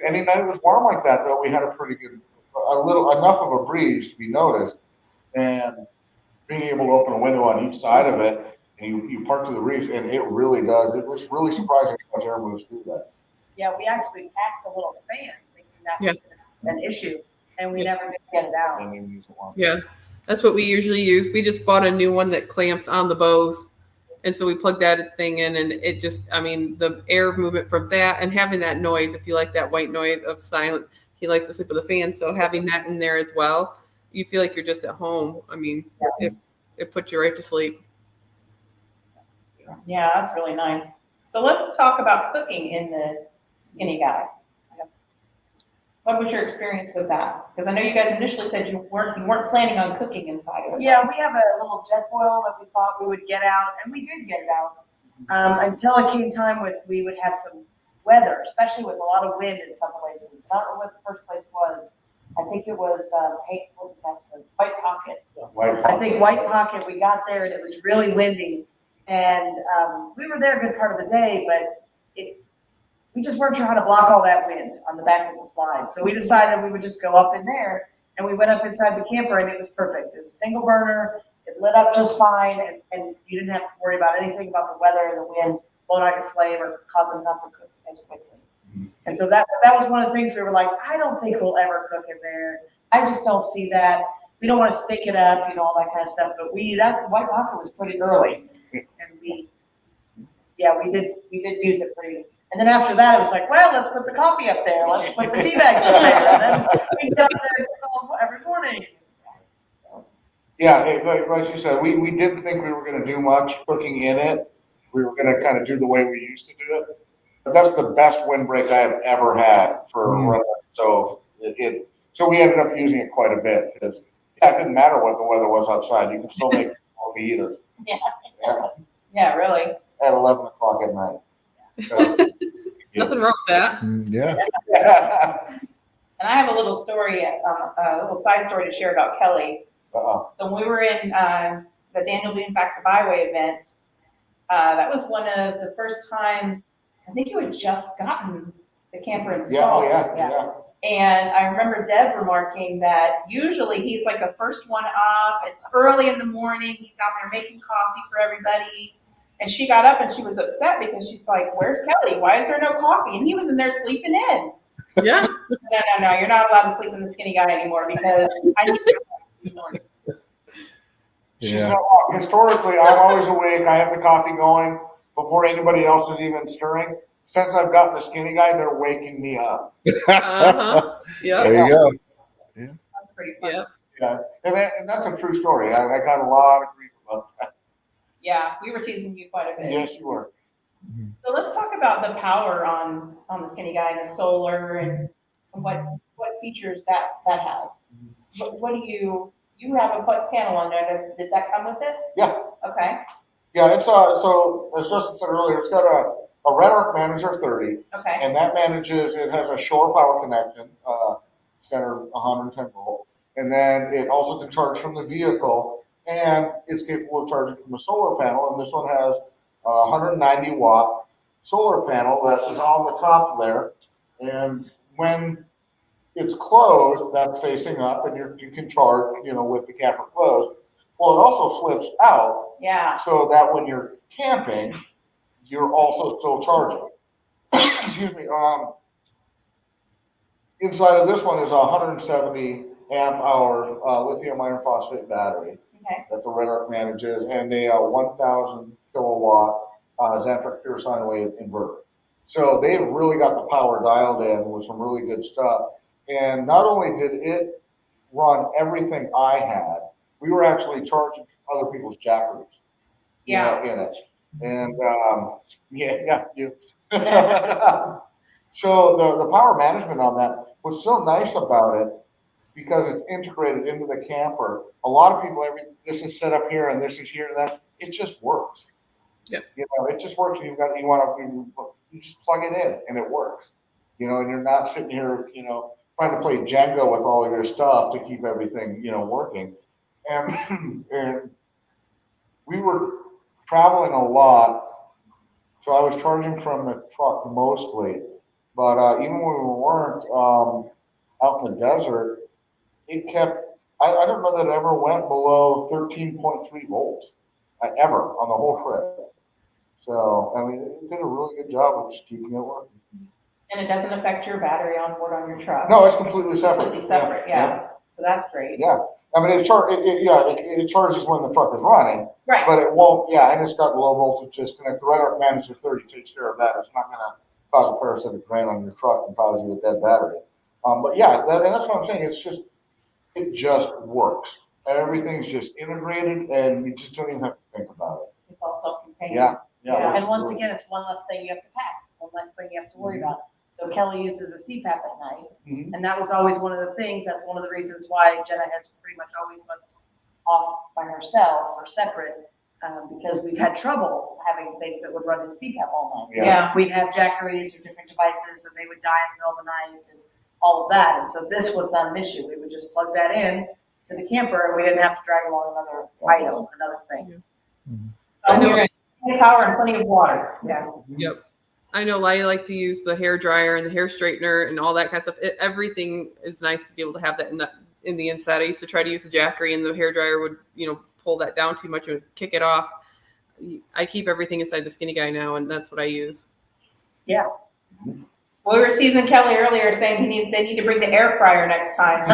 any night it was warm like that, though, we had a pretty good, enough of a breeze to be noticed, and being able to open a window on each side of it, and you park to the reef, and it really does. It was really surprising how much air moves through that. Yeah, we actually packed a little fan thinking that was an issue, and we never did get it out. Yeah, that's what we usually use. We just bought a new one that clamps on the bows. And so we plugged that thing in, and it just, the air movement from that and having that noise, if you like that white noise of silence, he likes to sleep with a fan. So having that in there as well, you feel like you're just at home. It puts you right to sleep. Yeah, that's really nice. So let's talk about cooking in the Skinny Guy. What was your experience with that? Because I know you guys initially said you weren't planning on cooking inside of it. Yeah, we have a little jet boil that we thought we would get out, and we did get it out. Until it came time we would have some weather, especially with a lot of wind in some places. I don't know what the first place was, I think it was, hey, what was that, the White Pocket? White I think White Pocket, we got there and it was really windy. And we were there a good part of the day, but we just weren't sure how to block all that wind on the back of the slide. So we decided we would just go up in there, and we went up inside the camper, and it was perfect. It was a single burner. It lit up just fine, and you didn't have to worry about anything about the weather and the wind blowing out your flame or causing not to cook as quickly. And so that was one of the things we were like, I don't think we'll ever cook in there. I just don't see that. We don't want to stick it up, all that kind of stuff. But that White Pocket was pretty early, and we did use it pretty. And then after that, it was like, well, let's put the coffee up there. Let's put the tea bags up there. And then we get up there every morning. Yeah, like you said, we didn't think we were going to do much cooking in it. We were going to kind of do the way we used to do it. But that's the best windbreak I have ever had for a running stove. So we ended up using it quite a bit because it didn't matter what the weather was outside. You can still make fajitas. Yeah, really. At 11 o'clock at night. Nothing wrong with that. Yeah. And I have a little story, a little side story to share about Kelly. So when we were in the Daniel Bean Back to Byway event, that was one of the first times, I think you had just gotten the camper installed. Yeah. And I remember Deb remarking that usually he's like the first one up. It's early in the morning. He's out there making coffee for everybody. And she got up and she was upset because she's like, where's Kelly? Why is there no coffee? And he was in there sleeping in. Yeah. No. You're not allowed to sleep in the skinny guy anymore because I need to in the morning. She said, historically, I'm always awake. I have the coffee going before anybody else is even stirring. Since I've gotten the skinny guy, they're waking me up. Uh-huh. Yeah. There you go. Yeah. That's pretty fun. Yeah. And that's a true story. I got a lot of grief about that. Yeah, we were teasing you quite a bit. Yes, you were. So let's talk about the power on the skinny guy and the solar and what features that has. What do you have a panel on there? Did that come with it? Yeah. Okay. Yeah, it's so as Justin said earlier, it's got a Red Arc Manager 30. Okay. And that it has a shore power connection, standard 110 volt. And then it also can charge from the vehicle, and it's capable of charging from a solar panel. And this one has a 190 watt solar panel that is on the top there. And when it's closed, that's facing up, and you can charge, with the camper closed. Well, it also flips out. Yeah. So that when you're camping, you're also still charging. Excuse me. Inside of this one is a 170 amp hour lithium iron phosphate battery that the Red Arc manages, and a 1,000 kilowatt Xanthic pure sine wave inverter. So they've really got the power dialed in with some really good stuff. And not only did it run everything I had, we were actually charging other people's jackeries in it. And you. So the power management on that was so nice about it because it's integrated into the camper. A lot of people, this is set up here and this is here and that. It just works. Yeah. It just works. You just plug it in and it works. And you're not sitting here, trying to play Jenga with all your stuff to keep everything, working. And we were traveling a lot, so I was charging from the truck mostly. But even when we weren't out in the desert, it kept. I don't know that it ever went below 13.3 volts ever on the whole trip. So it did a really good job of just keeping it working. And it doesn't affect your battery on board on your truck. No, it's completely separate. Completely separate, yeah. So that's great. Yeah. It charges when the truck is running. Right. But it won't, and it's got low voltage disconnect. The Red Arc Manager 30 takes care of that. It's not going to cause a parasitic drain on your truck and cause you a dead battery. And that's what I'm saying. It just works. Everything's just integrated, and you just don't even have to think about it. It's all self-contained. Yeah. And once again, it's one less thing you have to pack, one less thing you have to worry about. So Kelly uses a CPAP at night, and that was always one of the things. That's one of the reasons why Jenna has pretty much always slept off by herself or separate, because we've had trouble having things that would run in CPAP all night. Yeah. We'd have jackeries or different devices, and they would die in the middle of the night. And all of that. And so this was not an issue. We would just plug that in to the camper and we didn't have to drag along another item, another thing. I know plenty of power and plenty of water. Yeah. Yep. I know I like to use the hair dryer and the hair straightener and all that kind of stuff. Everything is nice to be able to have that in the inside. I used to try to use the Jackery and the hair dryer would, pull that down too much and kick it off. I keep everything inside the Skinny Guy now, and that's what I use. Yeah. Well, we were teasing Kelly earlier saying they need to bring the air fryer next time.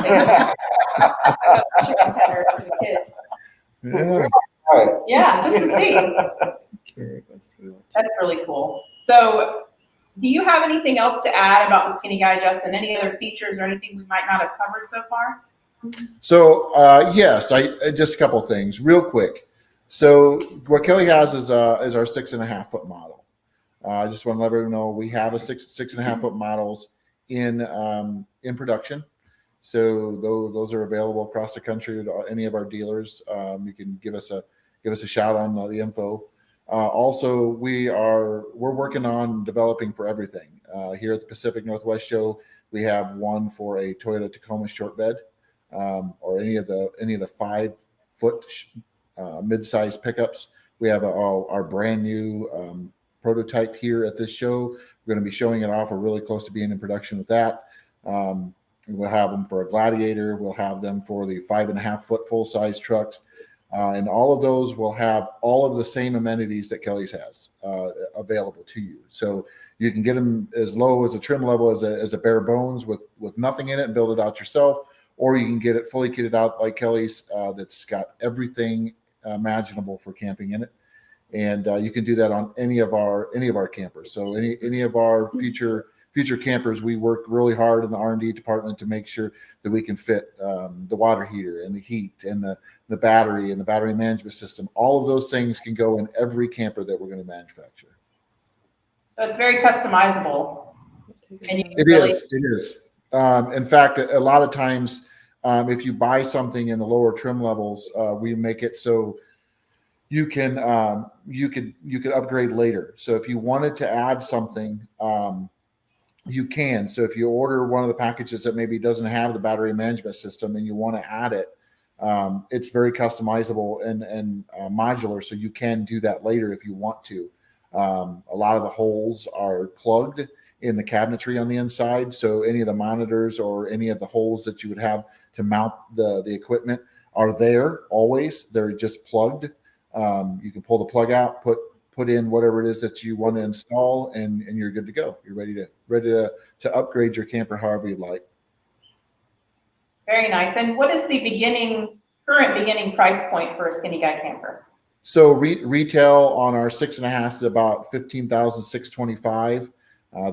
Chicken tender for the kids. Yeah. Yeah, just to see. That's really cool. So do you have anything else to add about the Skinny Guy, Justin? Any other features or anything we might not have covered so far? So yes, I just a couple things real quick. So what Kelly has is our 6.5 foot model. I just want to let everyone know we have a 6.5 foot models in production. So those are available across the country at any of our dealers. You can give us a shout on the info. Also, we're working on developing for everything. Here at the Pacific Northwest Show, we have one for a Toyota Tacoma short bed, or any of the 5 foot mid-size pickups. We have our brand new prototype here at this show. We're going to be showing it off. We're really close to being in production with that. We'll have them for a Gladiator. We'll have them for the 5.5 foot full size trucks. And all of those will have all of the same amenities that Kelly's has available to you. So you can get them as low as a trim level as a bare bones with nothing in it and build it out yourself, or you can get it fully kitted out like Kelly's that's got everything imaginable for camping in it. And you can do that on any of our campers. So any of our future campers, we work really hard in the R&D department to make sure that we can fit the water heater and the heat and the battery and the battery management system. All of those things can go in every camper that we're going to manufacture. So it's very customizable. And It is. In fact, a lot of times, if you buy something in the lower trim levels, we make it so you could upgrade later. So if you wanted to add something, you can. So if you order one of the packages that maybe doesn't have the battery management system and you want to add it, it's very customizable and modular. So you can do that later if you want to. A lot of the holes are plugged in the cabinetry on the inside. So any of the monitors or any of the holes that you would have to mount the equipment are there always. They're just plugged. You can pull the plug out, put in whatever it is that you want to install, and you're good to go. You're ready to upgrade your camper however you'd like. Very nice. And what is the current beginning price point for a Skinny Guy camper? So retail on our 6.5 is about $15,625.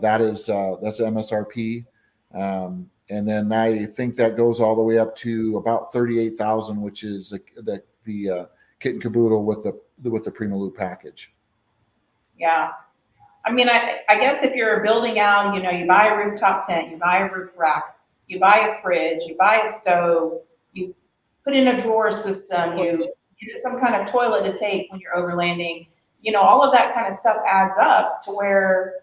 That's MSRP. And then I think that goes all the way up to about $38,000, which is the kit and caboodle with the Prima Loop package. Yeah. I mean, I guess if you're building out, you buy a rooftop tent, you buy a roof rack, you buy a fridge, you buy a stove, you put in a drawer system, you get some kind of toilet to take when you're overlanding, all of that kind of stuff adds up to where,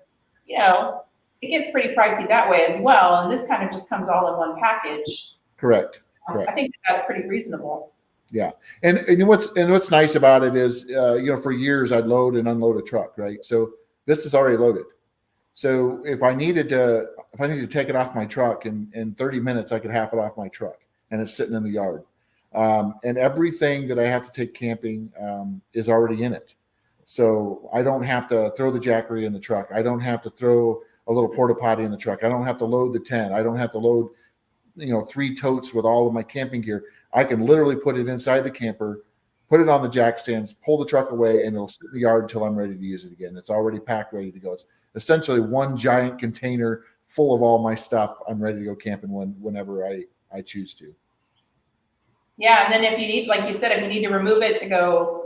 it gets pretty pricey that way as well. And this kind of just comes all in one package. Correct. I think that's pretty reasonable. Yeah. And what's nice about it is, for years I'd load and unload a truck, right? So this is already loaded. So if I needed to take it off my truck in 30 minutes, I could half it off my truck and it's sitting in the yard. And everything that I have to take camping is already in it. So I don't have to throw the Jackery in the truck. I don't have to throw a little porta potty in the truck. I don't have to load the tent. I don't have to load, 3 totes with all of my camping gear. I can literally put it inside the camper, put it on the jack stands, pull the truck away, and it'll sit in the yard until I'm ready to use it again. It's already packed, ready to go. It's essentially one giant container full of all my stuff. I'm ready to go camping whenever I choose to. Yeah, and then if you need, like you said, if you need to remove it to go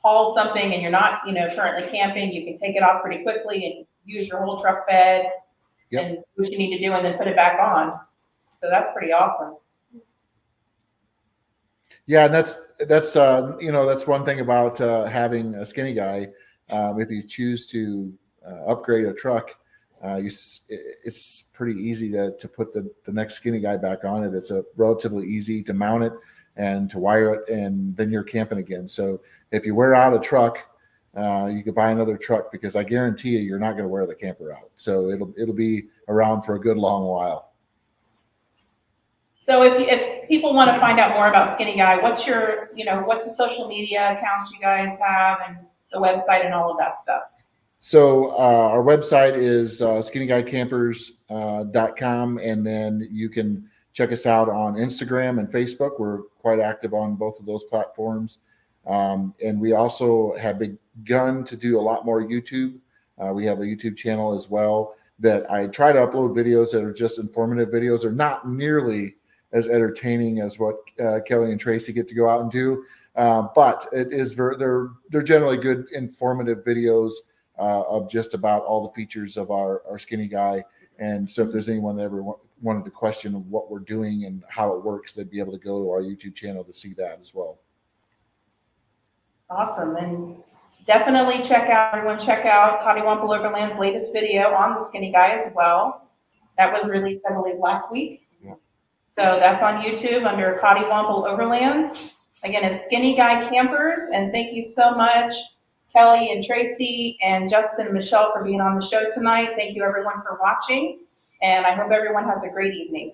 haul something and you're not, currently camping, you can take it off pretty quickly and use your whole truck bed and do what you need to do and then put it back on. So that's pretty awesome. Yeah, and that's one thing about having a Skinny Guy. If you choose to upgrade a truck, it's pretty easy to put the next Skinny Guy back on it. It's a relatively easy to mount it and to wire it, and then you're camping again. So if you wear out a truck, you could buy another truck, because I guarantee you're not going to wear the camper out. So it'll be around for a good long while. So if people want to find out more about Skinny Guy, what's the social media accounts you guys have, and the website and all of that stuff? So our website is skinnyguycampers.com, and then you can check us out on Instagram and Facebook. We're quite active on both of those platforms. And we also have begun to do a lot more YouTube. We have a YouTube channel as well that I try to upload videos that are just informative videos. They're not nearly as entertaining as what Kelly and Traci get to go out and do, but it is they're generally good informative videos of just about all the features of our Skinny Guy. And so if there's anyone that ever wanted to question what we're doing and how it works, they'd be able to go to our YouTube channel to see that as well. Awesome. And definitely everyone check out Cottywomple Overland's latest video on the Skinny Guy as well. That was released, I believe, last week. Yeah. So that's on YouTube under Cottywomple Overland. Again, it's Skinny Guy Campers. And thank you so much, Kelly and Traci and Justin and Michelle, for being on the show tonight. Thank you everyone for watching. And I hope everyone has a great evening.